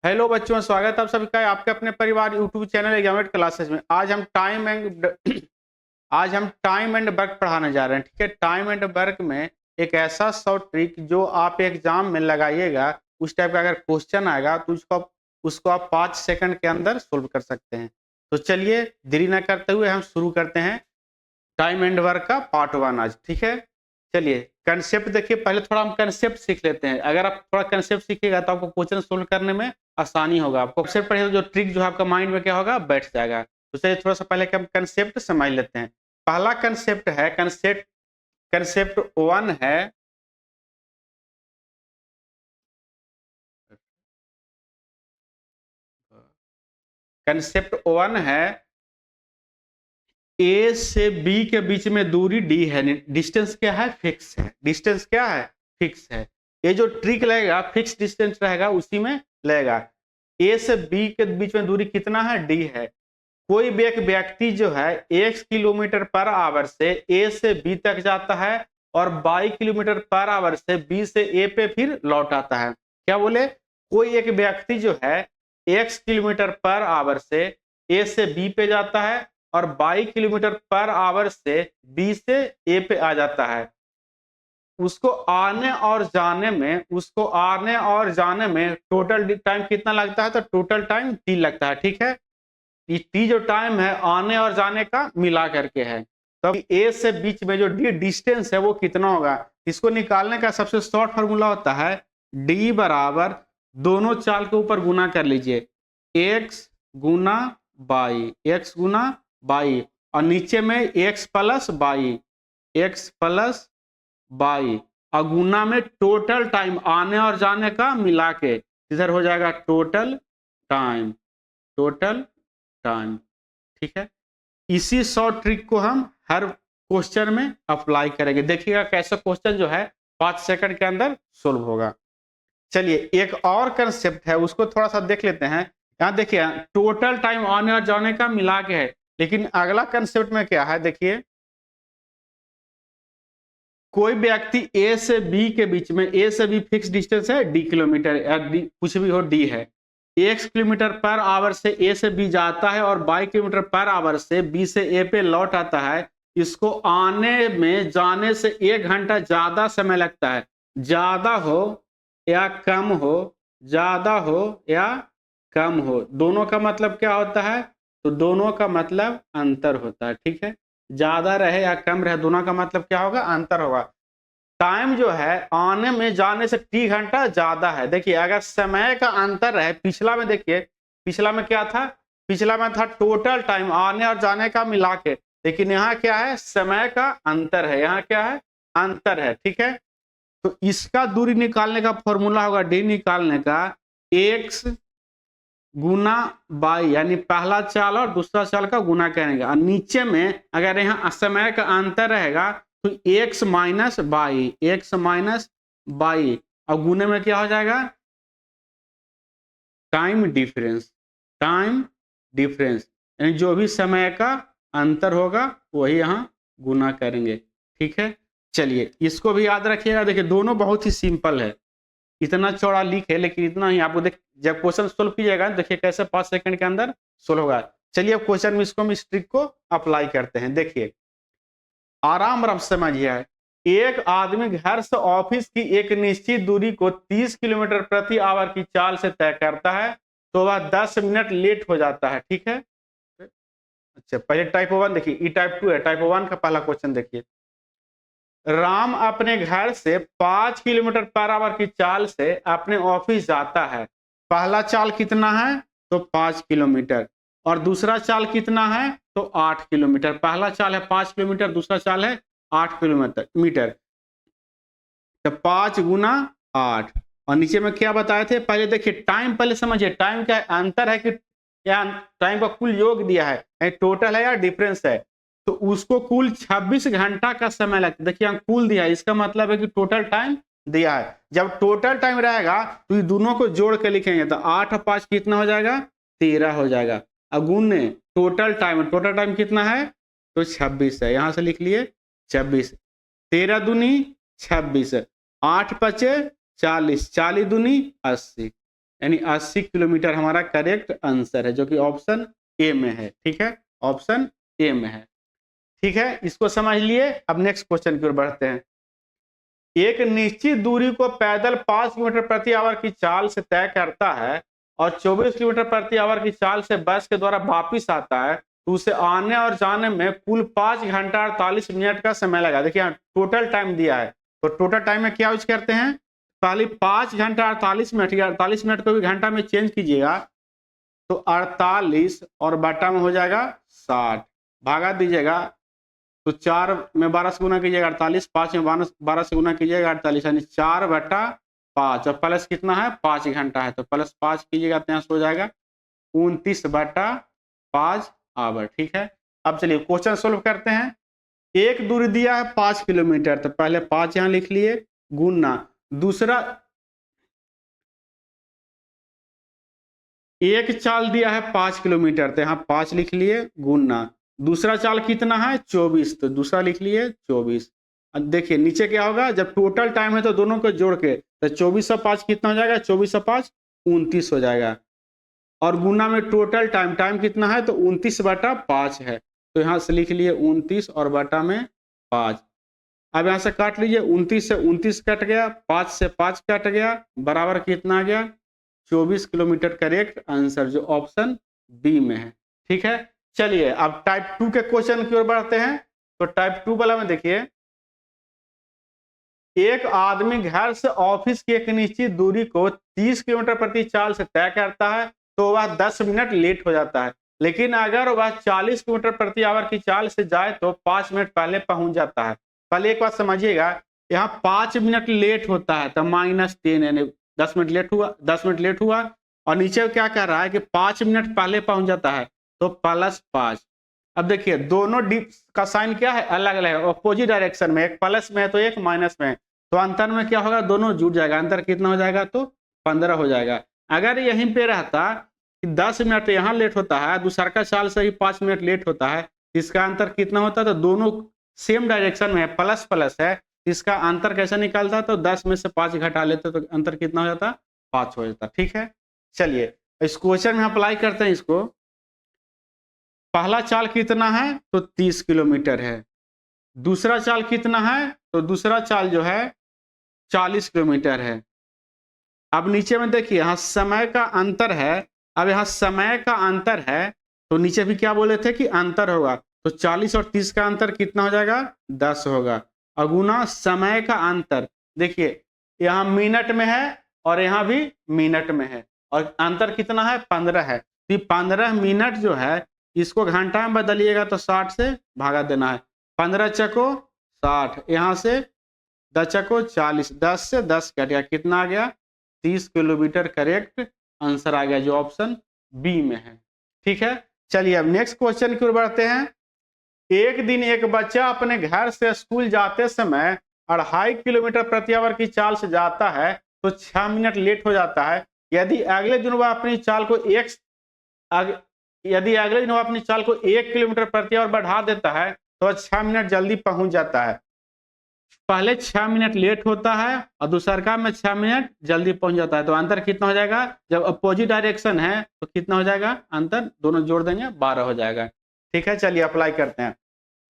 Hello बच्चों, स्वागत है आप सभी का आपके अपने परिवार यूट्यूब चैनल एग्जामेट क्लासेस में। आज हम टाइम एंड वर्क पढ़ाने जा रहे हैं। ठीक है, टाइम एंड वर्क में एक ऐसा शॉर्ट ट्रिक जो आप एग्जाम में लगाइएगा, उस टाइप का अगर क्वेश्चन आएगा तो उसको आप 5 सेकंड के अंदर सोल्व कर सकते हैं। तो चलिए देरी न करते हुए हम शुरू करते हैं टाइम एंड वर्क का पार्ट 1 आज। ठीक है, चलिए कंसेप्ट देखिए। पहले थोड़ा हम कंसेप्ट सीख लेते हैं। अगर आप थोड़ा कंसेप्ट सीखिएगा तो आपको क्वेश्चन सोल्व करने में आसानी होगा। आपको कंसेप्ट पढ़िए जो ट्रिक जो है आपका माइंड में क्या होगा, बैठ जाएगा। तो चलिए थोड़ा सा पहले हम कंसेप्ट समझ लेते हैं। पहला कंसेप्ट है कंसेप्ट 1 है कंसेप्ट 1 है ए से बी के बीच में दूरी डी है। डिस्टेंस क्या है, फिक्स है। डिस्टेंस क्या है, फिक्स है। ये जो ट्रिक लगेगा फिक्स डिस्टेंस रहेगा उसी में लगेगा। ए से बी के बीच में दूरी कितना है, डी है। कोई भी एक व्यक्ति जो है 1 किलोमीटर पर आवर से ए से बी तक जाता है और 22 किलोमीटर पर आवर से बी से ए पे फिर लौट आता है। क्या बोले, कोई एक व्यक्ति जो है 1 किलोमीटर पर आवर से ए से बी पे जाता है और 22 किलोमीटर पर आवर से बी से ए पे आ जाता है। उसको आने और जाने में टोटल टाइम कितना लगता है, तो टोटल टाइम टी लगता है। ठीक है, ये टी जो टाइम है आने और जाने का मिला करके है। तो ए से बीच में जो डी डिस्टेंस है वो कितना होगा, इसको निकालने का सबसे शॉर्ट फॉर्मूला होता है डी बराबर दोनों चाल के ऊपर गुना कर लीजिए, x Guna by, x Guna by, और नीचे में x plus by, x plus by, और गुना में टोटल टाइम आने और जाने का मिला के इधर हो जाएगा टोटल टाइम, टोटल टाइम। ठीक है, इसी शॉर्ट ट्रिक को हम हर क्वेश्चन में अप्लाई करेंगे। देखिएगा कैसा क्वेश्चन जो है 5 सेकंड के अंदर सोल्व होगा। चलिए एक और कंसेप्ट है उसको थोड़ा सा देख लेते हैं। यहाँ देखिए टोटल टाइम आने और जाने का मिला के है, लेकिन अगला कंसेप्ट में क्या है, देखिए कोई व्यक्ति ए से बी के बीच में, ए से बी फिक्स डिस्टेंस है डी किलोमीटर या डी कुछ भी हो, डी है। 1 किलोमीटर पर आवर से ए से बी जाता है और 22 किलोमीटर पर आवर से बी से ए पे लौट आता है। इसको आने में जाने से 1 घंटा ज्यादा समय लगता है। ज्यादा हो या कम हो, ज्यादा हो या कम हो, दोनों का मतलब क्या होता है, तो दोनों का मतलब अंतर होता है। ठीक है, ज्यादा रहे या कम रहे दोनों का मतलब क्या होगा, अंतर होगा। टाइम जो है आने में जाने से टी घंटा ज्यादा है। देखिए अगर समय का अंतर है, पिछला में देखिए, पिछला में क्या था, पिछला में था टोटल टाइम आने और जाने का मिला के, लेकिन यहाँ क्या है, समय का अंतर है, यहाँ क्या है, अंतर है। ठीक है, तो इसका दूरी निकालने का फॉर्मूला होगा डी निकालने का एक्स गुना बाई, यानी पहला चाल और दूसरा चाल का गुना करेंगे, और नीचे में अगर यहाँ समय का अंतर रहेगा तो x minus by, x minus by, और गुने में क्या हो जाएगा, टाइम डिफरेंस, टाइम डिफरेंस, यानी जो भी समय का अंतर होगा वही यहाँ गुना करेंगे। ठीक है, चलिए इसको भी याद रखिएगा। देखिए दोनों बहुत ही सिंपल है, इतना चौड़ा लिख है लेकिन इतना ही आपको देख, जब क्वेश्चन सोल्व कीजिएगा देखिए कैसे 5 सेकंड के अंदर सोल्व होगा। चलिए अब क्वेश्चन में इसको हम इस ट्रिक को अप्लाई करते हैं। देखिए आराम आराम समझिए, एक आदमी घर से ऑफिस की एक निश्चित दूरी को 30 किलोमीटर प्रति आवर की चाल से तय करता है तो वह 10 मिनट लेट हो जाता है। ठीक है, अच्छा पहले टाइप 1 देखिए, ई टाइप 2 है। टाइप 1 का पहला क्वेश्चन देखिए, राम अपने घर से 5 किलोमीटर पर आवर की चाल से अपने ऑफिस जाता है। पहला चाल कितना है, तो 5 किलोमीटर, और दूसरा चाल कितना है, तो 8 किलोमीटर। पहला चाल है 5 किलोमीटर, दूसरा चाल है 8 किलोमीटर। तो 5 गुना 8, और नीचे में क्या बताए थे, पहले देखिए टाइम पहले समझिए, टाइम का अंतर है कि या टाइम का कुल योग दिया है, टोटल है या डिफरेंस है, तो उसको कुल 26 घंटा का समय लगता है। देखिए यहाँ कुल दिया है, इसका मतलब है कि टोटल टाइम दिया है। जब टोटल टाइम रहेगा तो ये दोनों को जोड़ के लिखेंगे, तो 8 और 5 कितना हो जाएगा, 13 हो जाएगा। अब गुने टोटल टाइम कितना है, तो 26 है, यहां से लिख लिए 26, 13 दूनी 26, 8 पचे 40, 40 दूनी 80, यानी 80 किलोमीटर हमारा करेक्ट आंसर है, जो कि ऑप्शन ए में है। ठीक है, ऑप्शन ए में है। ठीक है, इसको समझ लिए। अब नेक्स्ट क्वेश्चन की ओर बढ़ते हैं। एक निश्चित दूरी को पैदल 5 किलोमीटर प्रति आवर की चाल से तय करता है और 24 किलोमीटर प्रति आवर की चाल से बस के द्वारा वापिस आता है, तो उसे आने और जाने में कुल 5 घंटा 48 मिनट का समय लगा। देखिए यहाँ टोटल टाइम दिया है, तो टोटल टाइम में क्या यूज करते हैं, पहले 5 घंटा 48 मिनट, या 48 मिनट को भी घंटा में चेंज कीजिएगा तो 48 और बटा में हो जाएगा 60, भागा दीजिएगा तो 4 में 12 से गुना कीजिएगा 48, 5 में 12 से गुना कीजिएगा 48, यानी 4/5 और प्लस कितना है 5 घंटा है, तो प्लस 5 कीजिएगा तो यहाँ से हो जाएगा 29/5 आवर। ठीक है, अब चलिए क्वेश्चन सोल्व करते हैं। एक दूरी दिया है 5 किलोमीटर, तो पहले 5 यहाँ लिख लिए, गुना दूसरा एक चाल दिया है 5 किलोमीटर, तो यहाँ 5 लिख लिए, गुना दूसरा चाल कितना है 24, तो दूसरा लिख लिए 24। अब देखिए नीचे क्या होगा, जब टोटल टाइम है तो दोनों को जोड़ के तो 24/5 कितना हो जाएगा, 24/5 29 हो जाएगा, और गुना में टोटल टाइम कितना है तो 29/5 है, तो यहाँ से लिख लिए 29 और बटा में 5। अब यहाँ से काट लीजिए, 29 से 29 कट गया, 5 से 5 कट गया, बराबर कितना आ गया 24 किलोमीटर। करेक्ट आंसर जो ऑप्शन बी में है। ठीक है, चलिए अब टाइप 2 के क्वेश्चन की ओर बढ़ते हैं। तो टाइप 2 वाला में देखिए, एक आदमी घर से ऑफिस की एक निश्चित दूरी को 30 किलोमीटर प्रति चाल से तय करता है, तो वह 10 मिनट लेट हो जाता है, लेकिन अगर वह 40 किलोमीटर प्रति आवर की चाल से जाए तो 5 मिनट पहले पहुंच जाता है। पहले एक बात समझिएगा, यहाँ 5 मिनट लेट होता है तो -10, यानी 10 मिनट लेट हुआ, 10 मिनट लेट हुआ, और नीचे क्या कह रहा है कि 5 मिनट पहले पहुंच जाता है तो +5। अब देखिए दोनों डिप का साइन क्या है, अलग अलग है, अपोजिट डायरेक्शन में, एक प्लस में है तो एक माइनस में है, तो अंतर में क्या होगा, दोनों जुड़ जाएगा, अंतर कितना हो जाएगा तो 15 हो जाएगा। अगर यहीं पे रहता कि 10 मिनट यहाँ लेट होता है, दूसरा का चाल से ही 5 मिनट लेट होता है, इसका अंतर कितना होता है, तो दोनों सेम डायरेक्शन में है, प्लस प्लस है, इसका अंतर कैसे निकलता, तो 10 में से 5 घटा लेते तो अंतर कितना हो जाता, 5 हो जाता। ठीक है, चलिए इस क्वेश्चन में अप्लाई करते हैं इसको। पहला चाल कितना है तो 30 किलोमीटर है, दूसरा चाल कितना है तो दूसरा चाल जो है 40 किलोमीटर है। अब नीचे में देखिए यहाँ समय का अंतर है, अब यहाँ समय का अंतर है तो नीचे भी क्या बोले थे कि अंतर होगा, तो 40 और 30 का अंतर कितना हो जाएगा 10 होगा, और गुना समय का अंतर, देखिए यहाँ मिनट में है और यहाँ भी मिनट में है, और अंतर कितना है 15 है, तो 15 मिनट जो है इसको घंटा में बदलिएगा तो 60 से भागा देना है, 15 चको 60, यहाँ से 10 चको 40, 10 से 10 कट गया, कितना आ गया 30 किलोमीटर। करेक्ट आंसर आ गया जो ऑप्शन बी में है। ठीक है, चलिए अब नेक्स्ट क्वेश्चन की ओर बढ़ते हैं। एक दिन एक बच्चा अपने घर से स्कूल जाते समय 2.5 किलोमीटर प्रति आवर की चाल से जाता है तो 6 मिनट लेट हो जाता है। यदि अगले दिन वह अपनी चाल को 1 किलोमीटर प्रति आवर बढ़ा देता है तो 6 मिनट जल्दी पहुंच जाता है। पहले 6 मिनट लेट होता है और दूसरा में 6 मिनट जल्दी पहुंच जाता है, तो अंतर कितना हो जाएगा, जब अपोजिट डायरेक्शन है तो कितना हो जाएगा अंतर, दोनों जोड़ देंगे 12 हो जाएगा। ठीक है, चलिए अप्लाई करते हैं।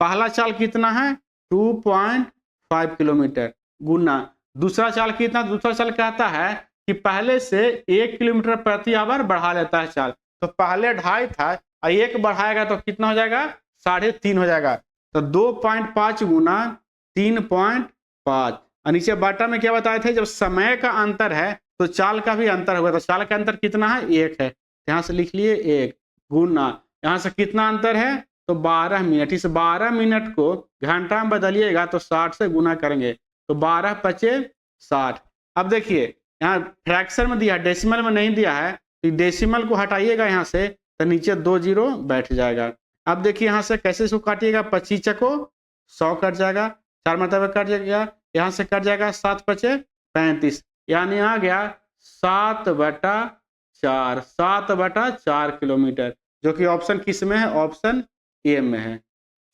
पहला चाल कितना है 2.5 किलोमीटर, गुना दूसरा चाल कितना, दूसरा चाल कहता है कि पहले से 1 किलोमीटर प्रति आवर बढ़ा लेता है चाल, तो पहले 2.5 था और 1 बढ़ाएगा तो कितना हो जाएगा 3.5 हो जाएगा, तो 2.5 गुना 3.5, और नीचे बाटा में क्या बताए थे, जब समय का अंतर है तो चाल का भी अंतर होगा, तो चाल का अंतर कितना है 1 है, यहाँ से लिख लिए 1, गुना यहाँ से कितना अंतर है तो 12 मिनट, इस 12 मिनट को घंटा में बदलिएगा तो 60 से गुना करेंगे तो 12 पचे 60। अब देखिए यहाँ फ्रैक्शन में दिया है, डेसिमल में नहीं दिया है, तो डेसिमल को हटाइएगा यहाँ से तो नीचे 2 जीरो बैठ जाएगा। अब देखिए यहाँ से कैसे इसको काटिएगा, 25 चको 100 कट जाएगा, 4 मतलब कट जाएगा, यहाँ से कट जाएगा 7 पचे 35, यानी आ गया 7/4 किलोमीटर, जो कि ऑप्शन किस में है, ऑप्शन ए में है।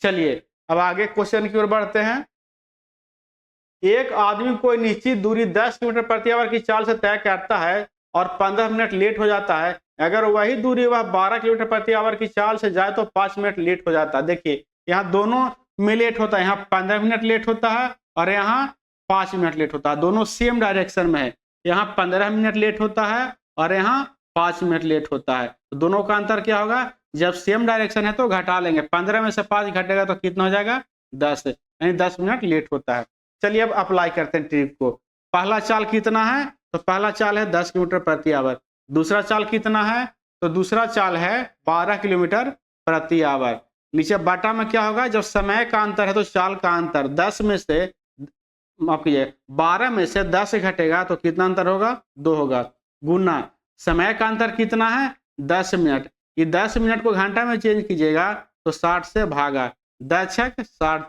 चलिए अब आगे क्वेश्चन की ओर बढ़ते हैं। एक आदमी कोई निश्चित दूरी 10 किलोमीटर प्रति आवर की चाल से तय करता है और 15 मिनट लेट हो जाता है, अगर वही दूरी वह 12 किलोमीटर प्रति आवर की चाल से जाए तो 5 मिनट लेट हो जाता है। देखिए यहाँ दोनों में लेट होता है, यहाँ 15 मिनट लेट होता है और यहाँ 5 मिनट लेट होता है, दोनों सेम डायरेक्शन में है। यहाँ 15 मिनट लेट होता है और यहाँ 5 मिनट लेट होता है, तो दोनों का अंतर क्या होगा, जब सेम डायरेक्शन है तो घटा लेंगे, 15 में से 5 घटेगा तो कितना हो जाएगा 10, यानी 10 मिनट लेट होता है। चलिए अब अप्लाई करते हैं ट्रिक को। पहला चाल कितना है, तो पहला चाल है 10 किलोमीटर प्रति आवर। दूसरा चाल कितना है, तो दूसरा चाल है 12 किलोमीटर प्रति आवर। नीचे बाटा में क्या होगा, जब समय का अंतर है तो चाल का अंतर 10 में से माफ कीजिए 12 में से 10 घटेगा तो कितना अंतर होगा, 2 होगा, गुना समय का अंतर कितना है 10 मिनट, ये 10 मिनट को घंटा में चेंज कीजिएगा तो 60 से भागा, 10 छक 60,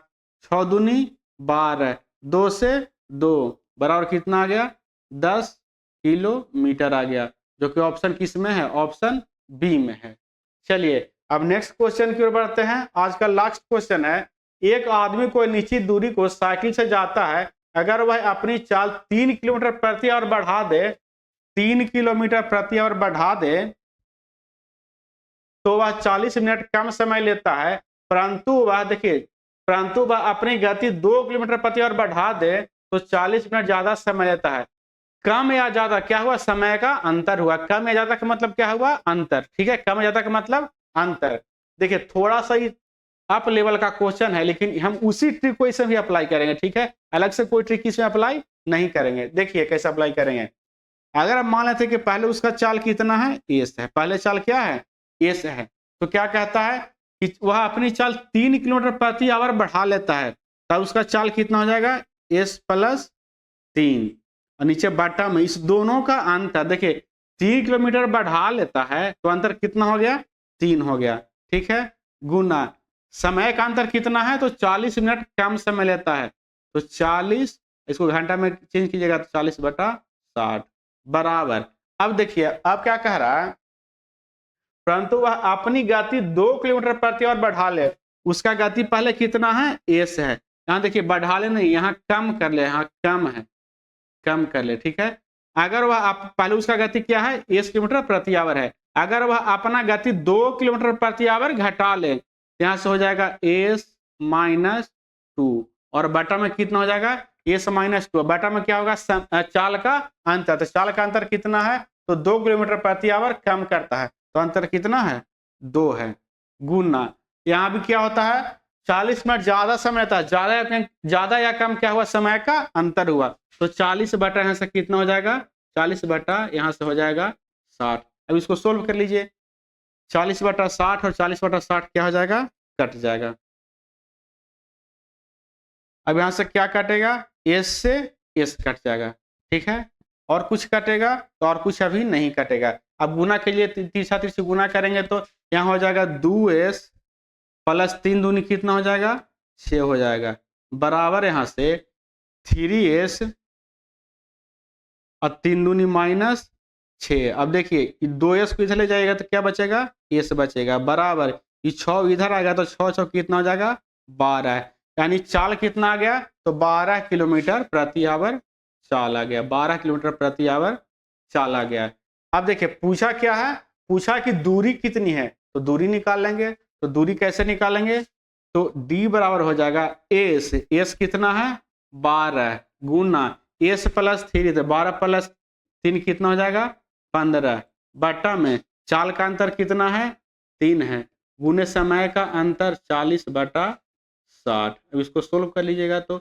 6 दूनी 12, 2 से 2 बराबर कितना आ गया 10 किलोमीटर आ गया, जो कि ऑप्शन किस में है, ऑप्शन बी में है। चलिए अब नेक्स्ट क्वेश्चन की ओर बढ़ते हैं। आज का लास्ट क्वेश्चन है, एक आदमी कोई निश्चित दूरी को साइकिल से जाता है, अगर वह अपनी चाल 3 किलोमीटर प्रति आवर बढ़ा दे, 3 किलोमीटर प्रति आवर बढ़ा दे तो वह 40 मिनट कम समय लेता है, परंतु वह देखिए परंतु वह अपनी गति 2 किलोमीटर प्रति आवर बढ़ा दे तो 40 मिनट ज्यादा समय लेता है। कम या ज्यादा क्या हुआ, समय का अंतर हुआ, कम या ज्यादा का मतलब क्या हुआ, अंतर, ठीक है, कम या ज्यादा का मतलब अंतर। देखिए थोड़ा सा ही अप लेवल का क्वेश्चन है, लेकिन हम उसी ट्रिक को इसमें भी अप्लाई करेंगे, ठीक है, अलग से कोई ट्रिक इसमें अप्लाई नहीं करेंगे। देखिए कैसे अप्लाई करेंगे। अगर हम मान लेते कि पहले उसका चाल कितना है, एस है, पहले चाल क्या है, एस है, तो क्या कहता है कि वह अपनी चाल 3 किलोमीटर प्रति आवर बढ़ा लेता है, तब उसका चाल कितना हो जाएगा, एस प्लस 3, और नीचे बाटा में इस दोनों का अंतर, देखिए 3 किलोमीटर बढ़ा लेता है तो अंतर कितना हो गया, 3 हो गया, ठीक है, गुना समय का अंतर कितना है, तो 40 मिनट कम समय लेता है, तो 40, इसको घंटा में चेंज कीजिएगा तो 40/60 बराबर। अब देखिए अब क्या कह रहा है, परंतु वह अपनी गति 2 किलोमीटर प्रति आवर बढ़ा ले, उसका गति पहले कितना है, एस है, यहाँ देखिए बढ़ा ले नहीं, यहाँ कम कर ले, यहाँ कम है, कम कर ले, ठीक है। अगर वह पहले उसका गति क्या है, एस किलोमीटर प्रति आवर है, अगर वह अपना गति 2 किलोमीटर प्रति आवर घटा ले, यहाँ से हो जाएगा एस माइनस 2 और बटा में कितना हो जाएगा, एस माइनस 2, बटा में क्या होगा, चाल का अंतर, तो चाल का अंतर कितना है, तो 2 किलोमीटर प्रति आवर कम करता है, तो अंतर कितना है, 2 है, गुना यहाँ भी क्या होता है, 40 मिनट ज्यादा समय लेता है, ज्यादा या कम क्या हुआ, समय का अंतर हुआ, तो 40 बटा यहाँ से कितना हो जाएगा, 40 बटा यहाँ से हो जाएगा 60। अब इसको सोल्व कर लीजिए, 40/60 और 40/60 क्या हो जाएगा, कट जाएगा। अब यहाँ से क्या कटेगा, एस से एस कट जाएगा, ठीक है, और कुछ कटेगा तो और कुछ अभी नहीं कटेगा। अब गुना के लिए तीसरा तीसरी गुना करेंगे तो यहाँ हो जाएगा 2s प्लस 3 दूनी कितना हो जाएगा, 6 हो जाएगा, बराबर यहाँ से 3s और 3 दूनी माइनस 6। अब देखिए 2s को इधर ले जाएगा तो क्या बचेगा, एस बचेगा, बराबर ये 6 इधर आ गया तो 6 कितना हो जाएगा, 12, यानी चाल कितना आ गया, तो 12 किलोमीटर प्रति आवर चाल आ गया, 12 किलोमीटर प्रति आवर चाल आ गया। अब देखिए पूछा क्या है, पूछा कि दूरी कितनी है, तो दूरी निकाल लेंगे, तो दूरी कैसे निकालेंगे, तो d बराबर हो जाएगा एस, एस कितना है 12 गुना एस प्लस 3, तो 12 प्लस 3 कितना हो जाएगा 15, बटा में चाल का अंतर कितना है 3 है, गुने समय का अंतर 40/60। अब इसको सोल्व कर लीजिएगा तो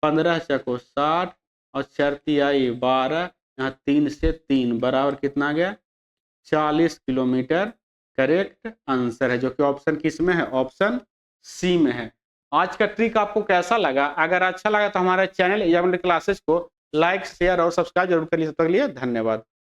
15 चको 60 और 4 तिहाई 12, यहाँ 3 से 3 बराबर कितना आ गया 40 किलोमीटर। करेक्ट आंसर है, जो कि ऑप्शन किस में है, ऑप्शन सी में है। आज का ट्रिक आपको कैसा लगा, अगर अच्छा लगा तो हमारे चैनल एग्जामिनर क्लासेस को लाइक शेयर और सब्सक्राइब जरूर कर लीजिए। तब तक के लिए धन्यवाद।